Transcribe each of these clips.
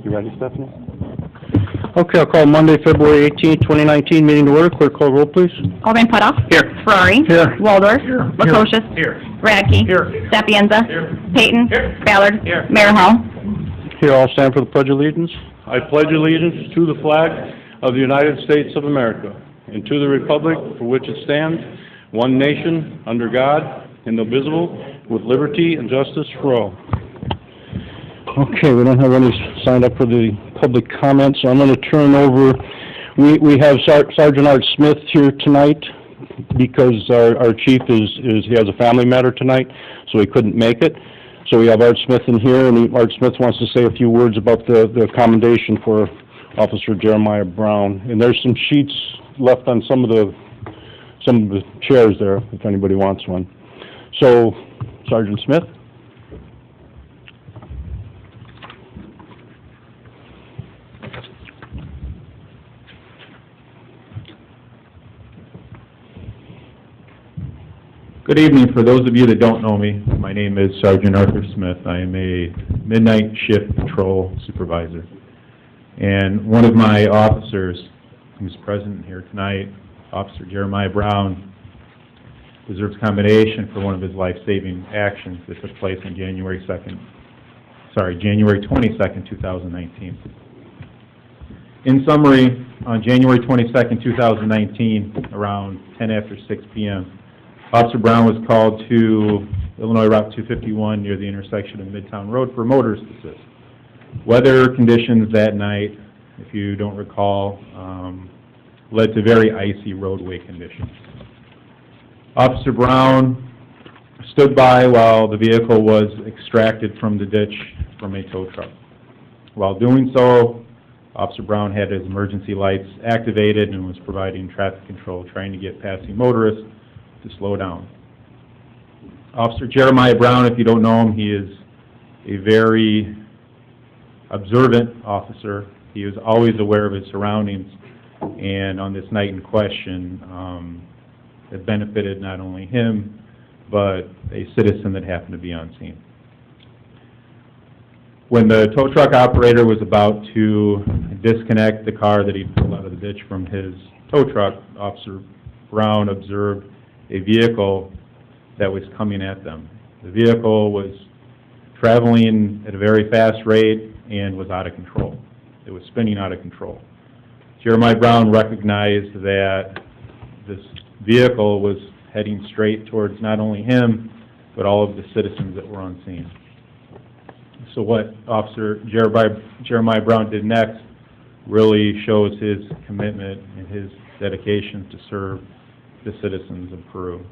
You ready, Stephanie? Okay, I'll call Monday, February 18th, 2019 meeting to order. Clerk call roll, please. Alderman Putoff. Here. Ferrari. Here. Waldorf. Here. Lukosius. Here. Radke. Here. Sapienza. Here. Payton. Here. Ballard. Here. Mayor Hall. Here, all stand for the Pledge of Allegiance. I pledge allegiance to the flag of the United States of America and to the republic for which it stands, one nation, under God, indivisible, with liberty and justice for all. Okay, we don't have any signed up for the public comments, so I'm going to turn over. We have Sergeant Art Smith here tonight because our chief he has a family matter tonight, so he couldn't make it. So we have Art Smith in here, and Art Smith wants to say a few words about the commendation for Officer Jeremiah Brown. And there's some sheets left on some of the chairs there, if anybody wants one. So, Sergeant Smith. Good evening. For those of you that don't know me, my name is Sergeant Arthur Smith. I am a midnight shift patrol supervisor. And one of my officers who's present here tonight, Officer Jeremiah Brown, deserves commendation for one of his life-saving actions that took place on January 22nd, 2019. In summary, on January 22nd, 2019, around 10 after 6 p.m., Officer Brown was called to Illinois Route 251 near the intersection of Midtown Road for motorist assist. Weather conditions that night, if you don't recall, led to very icy roadway conditions. Officer Brown stood by while the vehicle was extracted from the ditch from a tow truck. While doing so, Officer Brown had his emergency lights activated and was providing traffic control, trying to get passing motorists to slow down. Officer Jeremiah Brown, if you don't know him, he is a very observant officer. He is always aware of his surroundings, and on this night in question, it benefited not only him, but a citizen that happened to be on scene. When the tow truck operator was about to disconnect the car that he'd pulled out of the ditch from his tow truck, Officer Brown observed a vehicle that was coming at them. The vehicle was traveling at a very fast rate and was out of control. It was spinning out of control. Jeremiah Brown recognized that this vehicle was heading straight towards not only him, but all of the citizens that were on scene. So what Officer Jeremiah Brown did next really shows his commitment and his dedication to serve the citizens of Peru.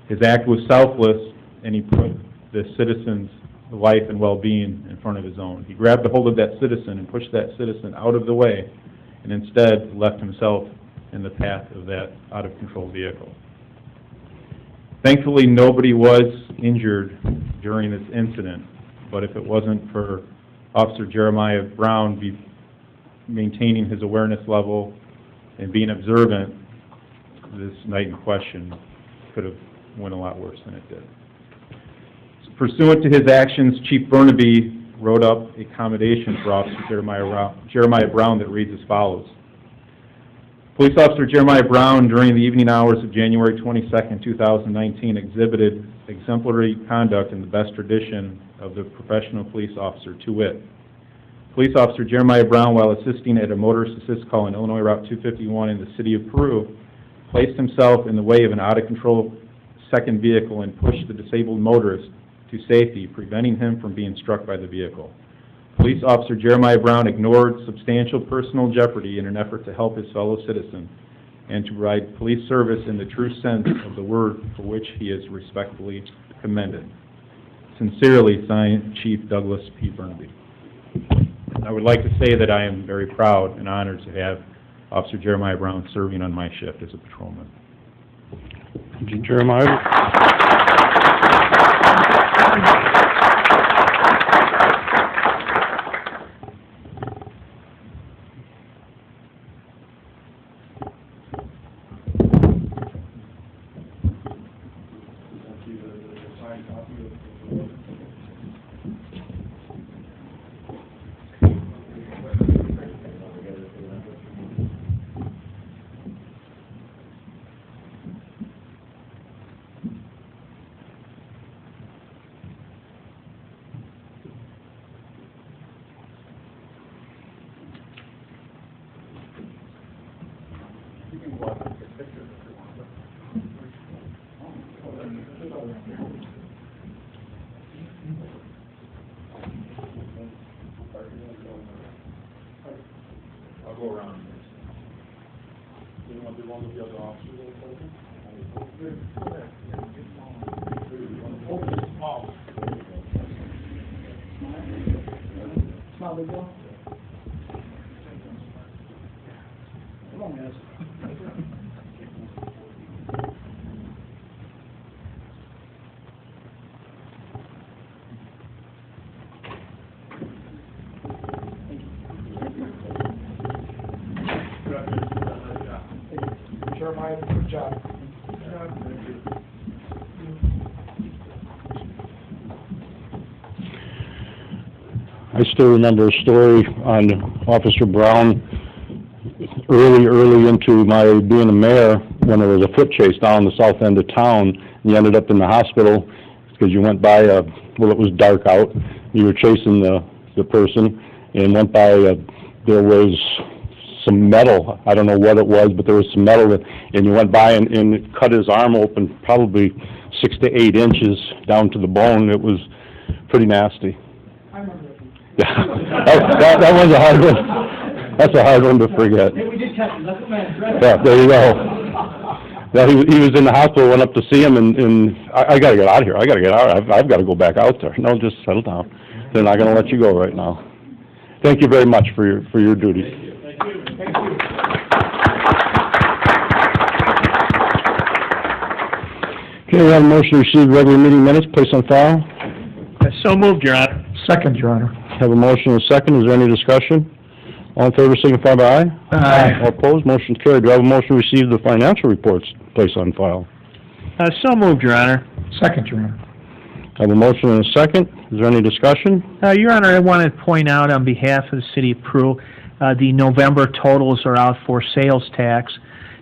His act was selfless, and he put the citizen's life and well-being in front of his own. He grabbed a hold of that citizen and pushed that citizen out of the way, and instead left himself in the path of that out-of-control vehicle. Thankfully, nobody was injured during this incident, but if it wasn't for Officer Jeremiah Brown maintaining his awareness level and being observant, this night in question could have went a lot worse than it did. So, pursuant to his actions, Chief Burnaby wrote up a commendation for Officer Jeremiah Brown that reads as follows. Police Officer Jeremiah Brown, during the evening hours of January 22nd, 2019, exhibited exemplary conduct in the best tradition of the professional police officer, to wit. Police Officer Jeremiah Brown, while assisting at a motorist assist call on Illinois Route 251 in the city of Peru, placed himself in the way of an out-of-control second vehicle and pushed the disabled motorist to safety, preventing him from being struck by the vehicle. Police Officer Jeremiah Brown ignored substantial personal jeopardy in an effort to help his fellow citizen and to provide police service in the true sense of the word, for which he is respectfully commended. Sincerely, signed, Chief Douglas P. Burnaby. I would like to say that I am very proud and honored to have Officer Jeremiah Brown serving on my shift as a patrolman. Thank you, Jeremiah. Jeremiah, good job. I still remember a story on Officer Brown early into my being a mayor when there was a foot chase down the south end of town. And you ended up in the hospital because you went by well, it was dark out. You were chasing the person and went by there was some metal. I don't know what it was, but there was some metal, and you went by and it cut his arm open probably 6 to 8 inches down to the bone. It was pretty nasty. I remember that. Yeah, that was a hard one. That's a hard one to forget. Hey, we did catch him, that's what man. Yeah, there you go. Yeah, he was in the hospital, went up to see him, and I gotta get out of here. I gotta get out. I've gotta go back out there. No, just settle down. They're not gonna let you go right now. Thank you very much for your duties. Thank you. Thank you. Okay, we have a motion to receive regular meeting minutes, placed on file. So moved, Your Honor. Second, Your Honor. Have a motion and a second. Is there any discussion? All in favor, signify by aye. Aye. All opposed, motion carried. Do I have a motion to receive the financial reports placed on file? So moved, Your Honor. Second, Your Honor. I have a motion and a second. Is there any discussion? Your Honor, I want to point out on behalf of the City of Peru, the November totals are out for sales tax,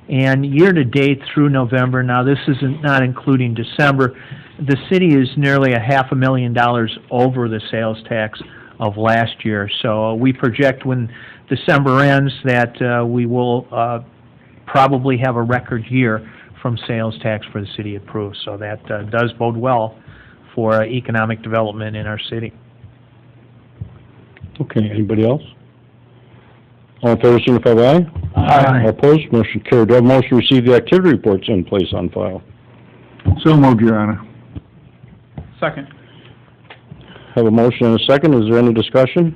and year-to-date through November, now this is not including December, the city is nearly $500,000 over the sales tax of last year. So we project when December ends that we will probably have a record year from sales tax for the City of Peru. So that does bode well for economic development in our city. Okay, anybody else? All in favor, signify by aye. Aye. All opposed, motion carried. Do I have a motion to receive the activity reports in place on file? So moved, Your Honor. Second. Have a motion and a second. Is there any discussion?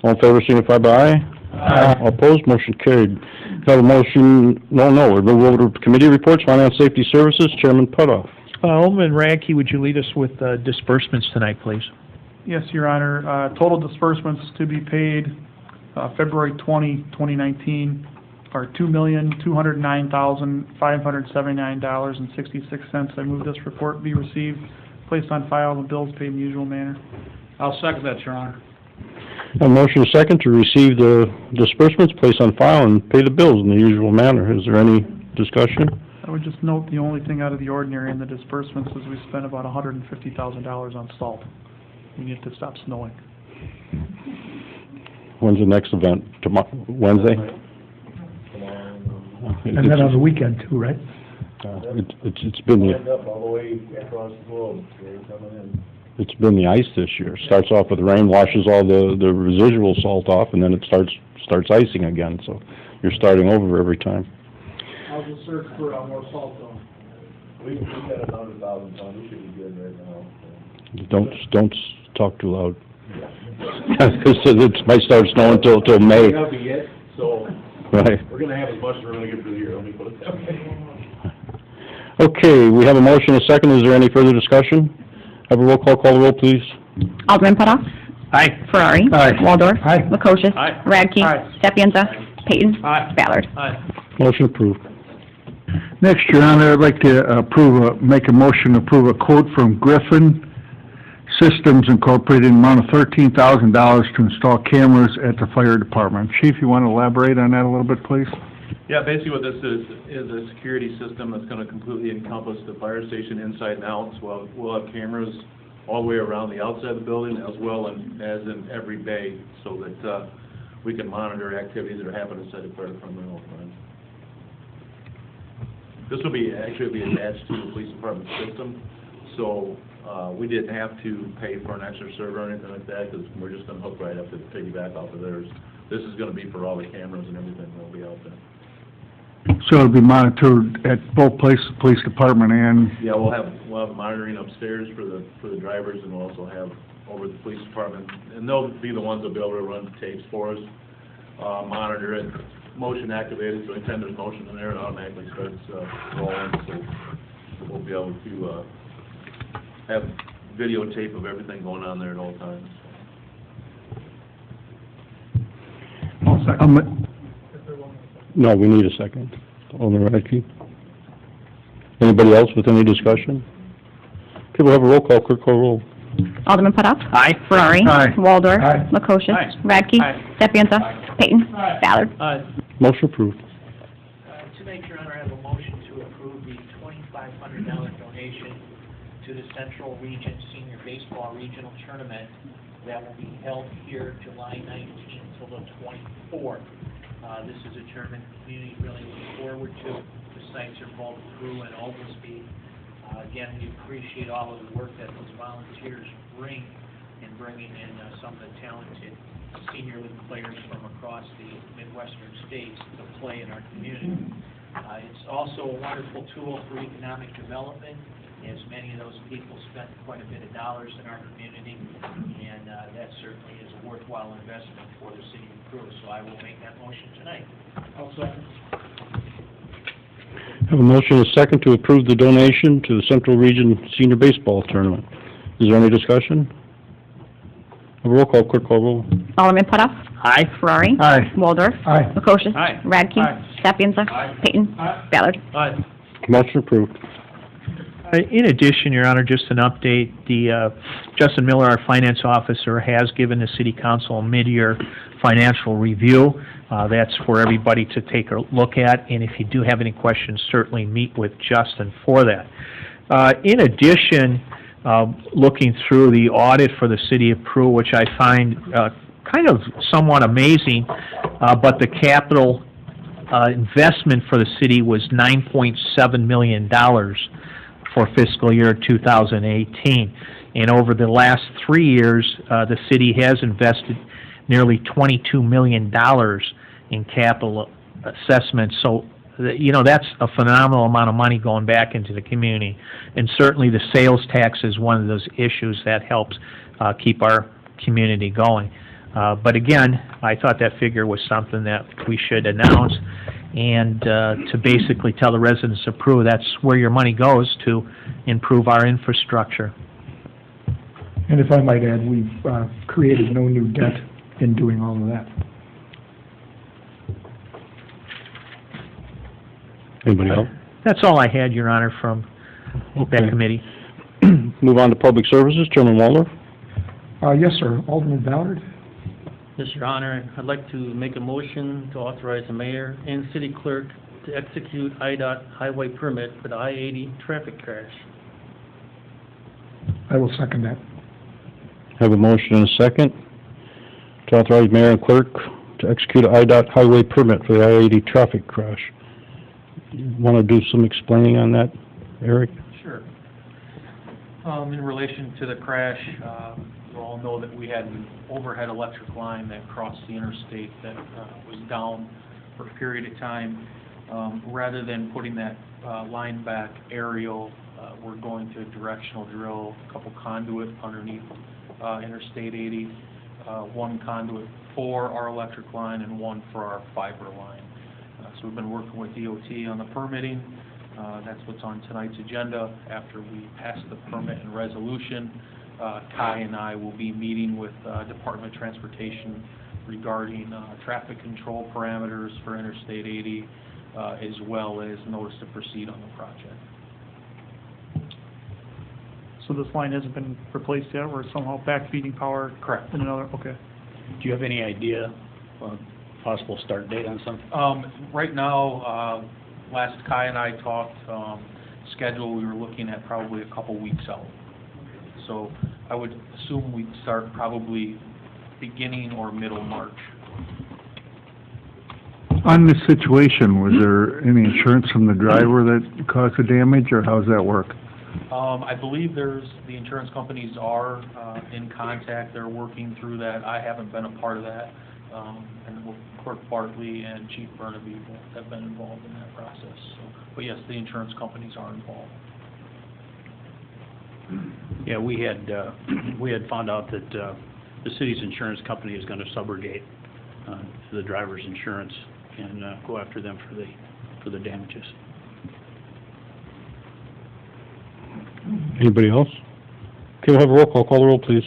All in favor, signify by aye. Aye. All opposed, motion carried. Have a motion, we'll move over to committee reports, Finance Safety Services, Chairman Putoff. Alderman Radke, would you lead us with disbursements tonight, please? Yes, Your Honor. Total disbursements to be paid February 20, 2019 are $2,209,579.66. I move this report be received, placed on file, and bills paid in the usual manner. I'll second that, Your Honor. A motion and a second to receive the disbursements, place on file, and pay the bills in the usual manner. Is there any discussion? I would just note the only thing out of the ordinary in the disbursements is we spent about $150,000 on salt. We need to stop snowing. When's the next event? Tomorrow, Wednesday? And then on the weekend too, right? It's been the, all the way across the globe, they're coming in. it's been the ice this year. Starts off with rain, washes all the residual salt off, and then it starts icing again. So you're starting over every time. I'll just search for more salt though. We've got 100,000 tons, we should be good right now. Don't talk too loud. It might start snowing till May. We haven't yet, so Right. we're gonna have as much as we're gonna get through the year, let me put it that way. Okay, we have a motion, a second. Is there any further discussion? Have a roll call the roll, please. Alderman Putoff. Aye. Ferrari. Aye. Waldorf. Aye. Lukosius. Aye. Radke. Aye. Sapienza. Payton. Aye. Ballard. Aye. Motion approved. Next, Your Honor, I'd like to make a motion to approve a quote from Griffin Systems Incorporated in the amount of $13,000 to install cameras at the fire department. Chief, you want to elaborate on that a little bit, please? Yeah, basically what this is a security system that's gonna completely encompass the fire station inside and out. So we'll have cameras all the way around the outside of the building as well as in every bay, so that, we can monitor activities that are happening inside the fire department at all times. This will be attached to the police department system, so, we didn't have to pay for an extra server or anything like that, because we're just gonna hook right up to piggyback off of theirs. This is gonna be for all the cameras and everything that'll be out there. So it'll be monitored at both places, police department and, Yeah, we'll have monitoring upstairs for the drivers, and we'll also have over the police department, and they'll be the ones that'll be able to run the tapes for us, monitor it, motion activated, so anytime there's motion in there, it automatically starts rolling, so we'll be able to have videotape of everything going on there at all times. No, we need a second. Alderman Radke. Anybody else with any discussion? Okay, we'll have a roll call. Clerk call roll. Alderman Putoff. Aye. Ferrari. Aye. Waldorf. Aye. Lukosius. Aye. Radke. Aye. Sapienza. Payton. Ballard. Motion approved. Tonight, Your Honor, I have a motion to approve the $2,500 donation to the Central Region Senior Baseball Regional Tournament that will be held here July 19th till the 24th. This is a tournament the community really looks forward to. The sites are both Peru and Oglesby. Again, we appreciate all of the work that those volunteers bring in bringing in some of the talented senior league players from across the Midwestern states to play in our community. It's also a wonderful tool for economic development, as many of those people spend quite a bit of dollars in our community, and that certainly is a worthwhile investment for the city of Peru. So I will make that motion tonight. I'll second. Have a motion and a second to approve the donation to the Central Region Senior Baseball Tournament. Is there any discussion? Have a roll call. Clerk call roll. Alderman Putoff. Aye. Ferrari. Aye. Waldorf. Aye. Lukosius. Aye. Radke. Aye. Sapienza. Payton. Ballard. Motion approved. In addition, Your Honor, just an update, Justin Miller, our finance officer, has given the city council a mid-year financial review. That's for everybody to take a look at, and if you do have any questions, certainly meet with Justin for that. In addition, looking through the audit for the city of Peru, which I find kind of somewhat amazing, but the capital investment for the city was $9.7 million for fiscal year 2018. And over the last 3 years, the city has invested nearly $22 million in capital assessments. So, that's a phenomenal amount of money going back into the community. And certainly the sales tax is one of those issues that helps keep our community going. But again, I thought that figure was something that we should announce, and to basically tell the residents of Peru that's where your money goes to improve our infrastructure. And if I might add, we've created no new debt in doing all of that. Anybody else? That's all I had, Your Honor, from that committee. Move on to Public Services. Chairman Waldorf. Yes, sir. Alderman Ballard? Yes, Your Honor, I'd like to make a motion to authorize the mayor and city clerk to execute IDOT highway permit for the I-80 traffic crash. I will second that. Have a motion and a second to authorize mayor and clerk to execute an IDOT highway permit for the I-80 traffic crash. Want to do some explaining on that, Eric? Sure. In relation to the crash, you all know that we had an overhead electric line that crossed the interstate that was down for a period of time. Rather than putting that line back aerial, we're going to directional drill a couple conduit underneath Interstate 80, one conduit for our electric line and one for our fiber line. So we've been working with DOT on the permitting. That's what's on tonight's agenda. After we pass the permit and resolution, Kai and I will be meeting with Department of Transportation regarding traffic control parameters for Interstate 80, as well as notice to proceed on the project. So this line hasn't been replaced yet, we're somehow backfeeding power? Correct. In another, okay. Do you have any idea of possible start date on something? Right now, last Kai and I talked, schedule, we were looking at probably a couple weeks out. So I would assume we'd start probably beginning or middle March. On this situation, was there any insurance from the driver that caused the damage, or how's that work? I believe the insurance companies are in contact, they're working through that. I haven't been a part of that, and Clerk Bartley and Chief Burnaby have been involved in that process. So, but yes, the insurance companies are involved. Yeah, we had found out that the city's insurance company is going to subrogate to the driver's insurance and go after them for the damages. Anybody else? Okay, we'll have a roll call. Call the roll, please.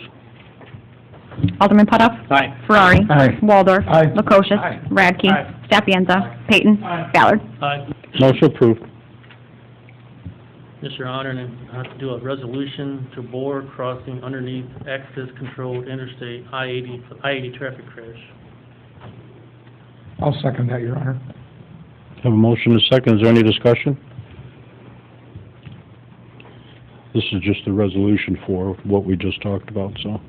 Alderman Putoff. Aye. Ferrari. Aye. Waldorf. Aye. Lukosius. Aye. Radke. Aye. Sapienza. Payton. Ballard. Aye. Motion approved. Mr. Honor, I have to do a resolution to bore crossing underneath access-controlled interstate I-80 traffic crash. I'll second that, Your Honor. Have a motion and a second. Is there any discussion? This is just a resolution for what we just talked about, so.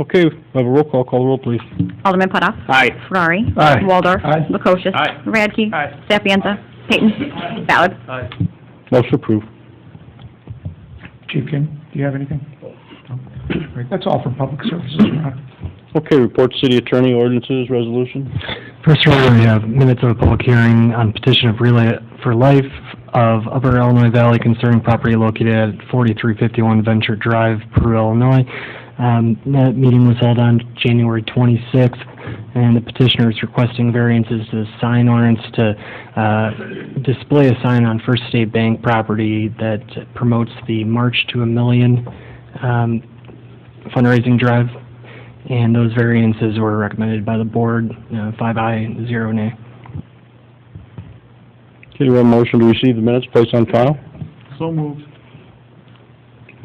Okay, we'll have a roll call. Call the roll, please. Alderman Putoff. Aye. Ferrari. Aye. Waldorf. Aye. Lukosius. Aye. Radke. Aye. Sapienza. Payton. Ballard. Aye. Motion approved. Chief King, do you have anything? No? Great. That's all from Public Services, Your Honor. Okay, report city attorney ordinances, resolution. First of all, we have minutes of a public hearing on petition of Relay for Life of Upper Illinois Valley concerning property located at 4351 Venture Drive, Peru, Illinois. That meeting was held on January 26th, and the petitioner is requesting variances to the sign ordinance to display a sign on First State Bank property that promotes the March to a Million fundraising drive. And those variances were recommended by the board, 5 ayes, 0 nay. Okay, we have a motion to receive the minutes, place on file. So moved.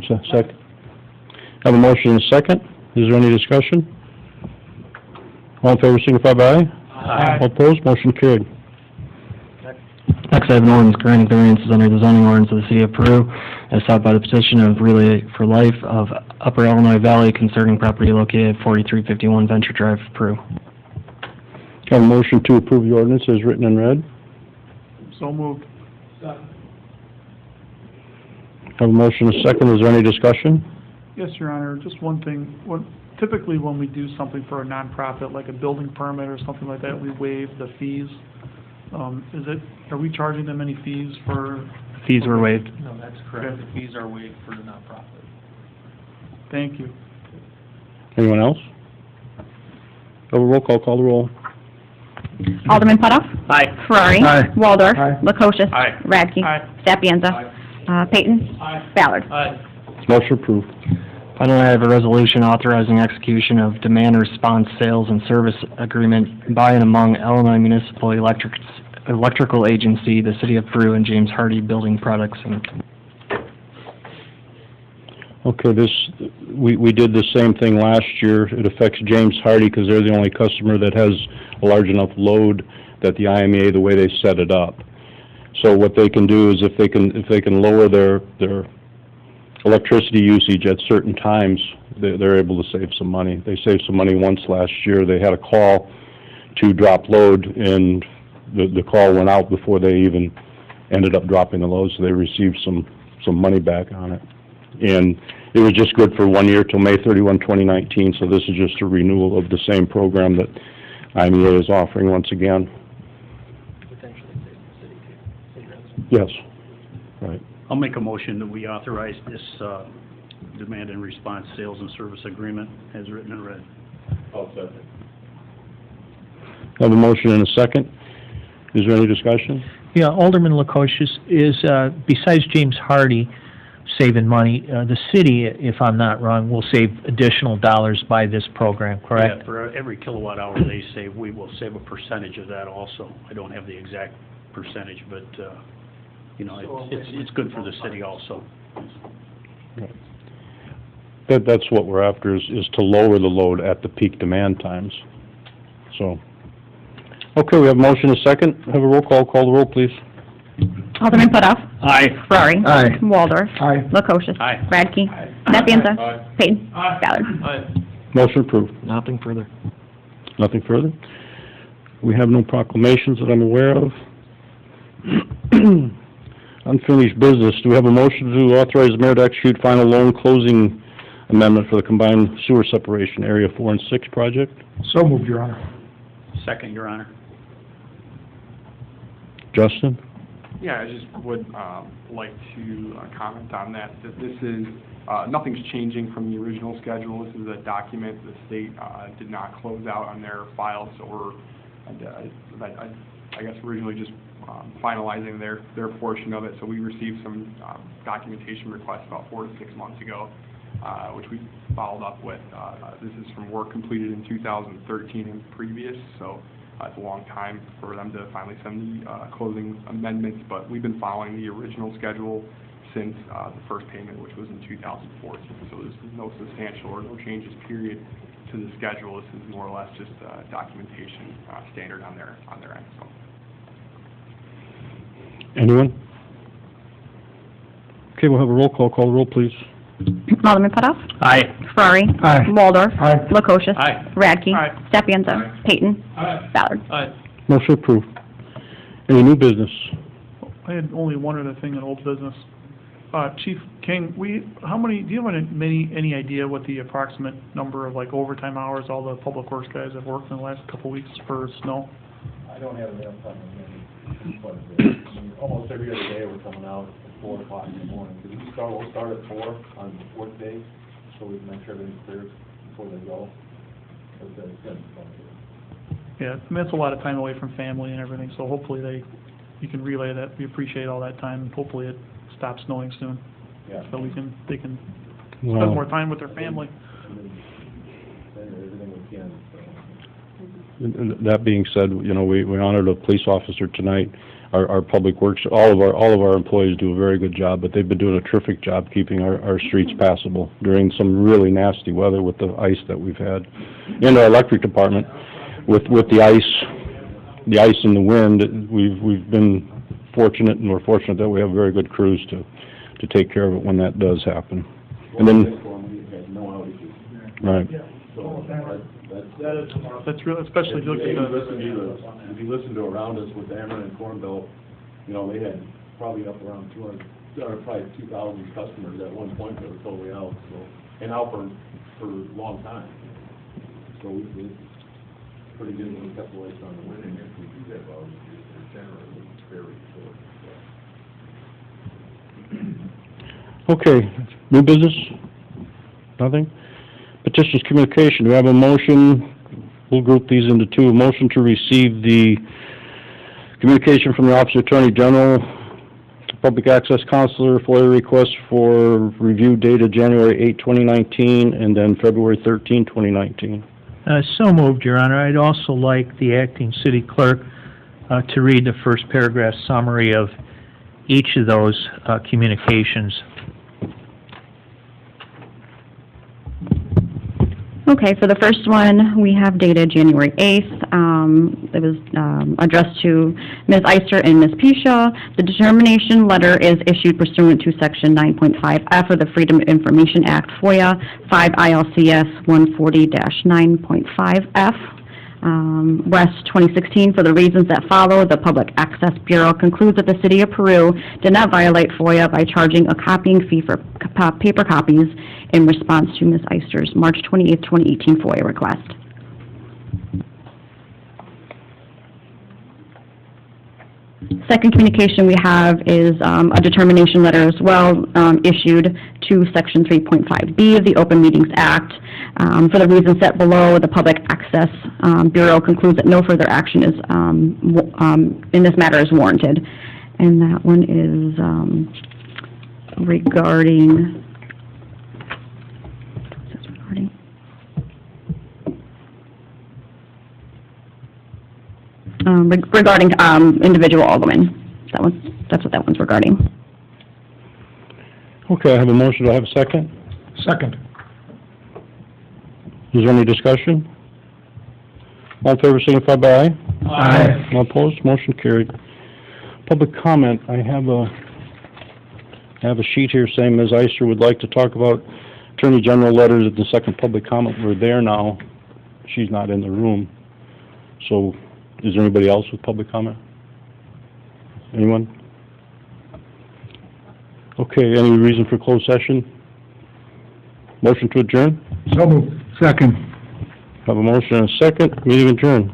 Second. Have a motion and a second. Is there any discussion? All in favor, signify by aye. Aye. All opposed, motion carried. Next, I have an ordinance granting variances under the zoning ordinance of the City of Peru, as sought by the petition of Relay for Life of Upper Illinois Valley concerning property located at 4351 Venture Drive, Peru. Have a motion to approve the ordinance as written and read. So moved. Have a motion and a second. Is there any discussion? Yes, Your Honor, just one thing. Typically, when we do something for a nonprofit, like a building permit or something like that, we waive the fees. Are we charging them any fees for? Fees were waived. No, that's correct. The fees are waived for the nonprofit. Thank you. Anyone else? Have a roll call. Call the roll. Alderman Putoff. Aye. Ferrari. Aye. Waldorf. Aye. Lukosius. Aye. Radke. Aye. Sapienza. Payton. Ballard. Aye. Motion approved. Finally, I have a resolution authorizing execution of demand response sales and service agreement by and among Illinois Municipal Electrical Agency, the City of Peru, and James Hardy Building Products, Inc. Okay, we did the same thing last year. It affects James Hardy because they're the only customer that has a large enough load that the IMEA, the way they set it up. So what they can do is if they can lower their electricity usage at certain times, they're able to save some money. They saved some money once last year. They had a call to drop load, and the call went out before they even ended up dropping the load, so they received some money back on it. And it was just good for 1 year till May 31, 2019, so this is just a renewal of the same program that IMEA is offering once again. Yes, right. I'll make a motion that we authorize this demand and response sales and service agreement as written and read. I'll second. Have a motion and a second. Is there any discussion? Yeah, Alderman Lukosius, is, besides James Hardy saving money, the city, if I'm not wrong, will save additional dollars by this program, correct? Yeah, for every kilowatt hour they save, we will save a percentage of that also. I don't have the exact percentage, but, you know, it's good for the city also. That's what we're after, is to lower the load at the peak demand times. So, okay, we have a motion and a second. Have a roll call. Call the roll, please. Alderman Putoff. Aye. Ferrari. Aye. Waldorf. Aye. Lukosius. Aye. Radke. Sapienza. Aye. Payton. Ballard. Aye. Motion approved. Nothing further. Nothing further? We have no proclamations that I'm aware of. Unfinished business. Do we have a motion to authorize the mayor to execute final loan closing amendment for the combined sewer separation Area 4 and 6 project? So moved, Your Honor. Second, Your Honor. Justin? Yeah, I just would like to comment on that, that this is, nothing's changing from the original schedule. This is a document the state did not close out on their files, so we're, I guess, originally just finalizing their portion of it. So we received some documentation requests about 4 to 6 months ago, which we followed up with. This is from work completed in 2013 and previous, so it's a long time for them to finally send the closing amendments, but we've been following the original schedule since the first payment, which was in 2014. So this is no substantial or no changes, period, to the schedule. This is more or less just documentation standard on their end. So. Anyone? Okay, we'll have a roll call. Call the roll, please. Alderman Putoff. Aye. Ferrari. Aye. Waldorf. Aye. Lukosius. Aye. Radke. Aye. Steffianza. Payton. Ballard. Aye. Motion approved. Any new business? I had only one other thing in old business. Chief King, do you have any idea what the approximate number of like overtime hours all the public works guys have worked in the last couple of weeks for snow? I don't have enough time to manage, but I mean, almost every other day we're coming out at 4 o'clock in the morning. Because we'll start at 4 on the 4th day, so we can make sure everything's clear before they go. But it's gonna be fun. Yeah, I mean, it's a lot of time away from family and everything, so hopefully you can relay that. We appreciate all that time, and hopefully it stops snowing soon. Yeah. So they can Well, spend more time with their family. And then everything we can, so. And that being said, you know, we honored a police officer tonight. Our public works, all of our employees do a very good job, but they've been doing a terrific job keeping our streets passable during some really nasty weather with the ice that we've had. In our electric department, with the ice and the wind, we've been fortunate, and we're fortunate that we have very good crews to take care of it when that does happen. And then, We had no outages. right. So That's real, especially if you look at if you listen to around us with Ameren and Corn Belt, you know, they had probably up around 2,000 customers at one point that were totally out, so, and out for a long time. So it's pretty good when we kept the lights on the wind, and if we do that, well, it's generally very short. Okay, new business? Nothing? Petitions, communication, do we have a motion? We'll group these into two. A motion to receive the communication from the Office of Attorney General, Public Access Counselor, FOIA request for review dated January 8, 2019, and then February 13, 2019. So moved, Your Honor. I'd also like the acting city clerk to read the first paragraph summary of each of those communications. Okay, for the first one, we have dated January 8th. It was addressed to Ms. Eister and Ms. Pisha. The determination letter is issued pursuant to Section 9.5F of the Freedom of Information Act, FOIA, 5 ILCS 140-9.5F. West 2016, for the reasons that follow, the Public Access Bureau concludes that the City of Peru did not violate FOIA by charging a copying fee for paper copies in response to Ms. Eister's March 28, 2018 FOIA request. Second communication we have is a determination letter as well, issued to Section 3.5B of the Open Meetings Act. For the reasons set below, the Public Access Bureau concludes that no further action is in this matter is warranted. And that one is regarding individual aldermen. That's what that one's regarding. Okay, I have a motion. Do I have a second? Second. Is there any discussion? All in favor, signify by aye. Aye. All opposed, motion carried. Public comment, I have a sheet here saying Ms. Eister would like to talk about Attorney General letters at the second public comment. We're there now. She's not in the room. So, is there anybody else with public comment? Anyone? Okay, any reason for closed session? Motion to adjourn? So moved. Second. Have a motion and a second. Meeting adjourned.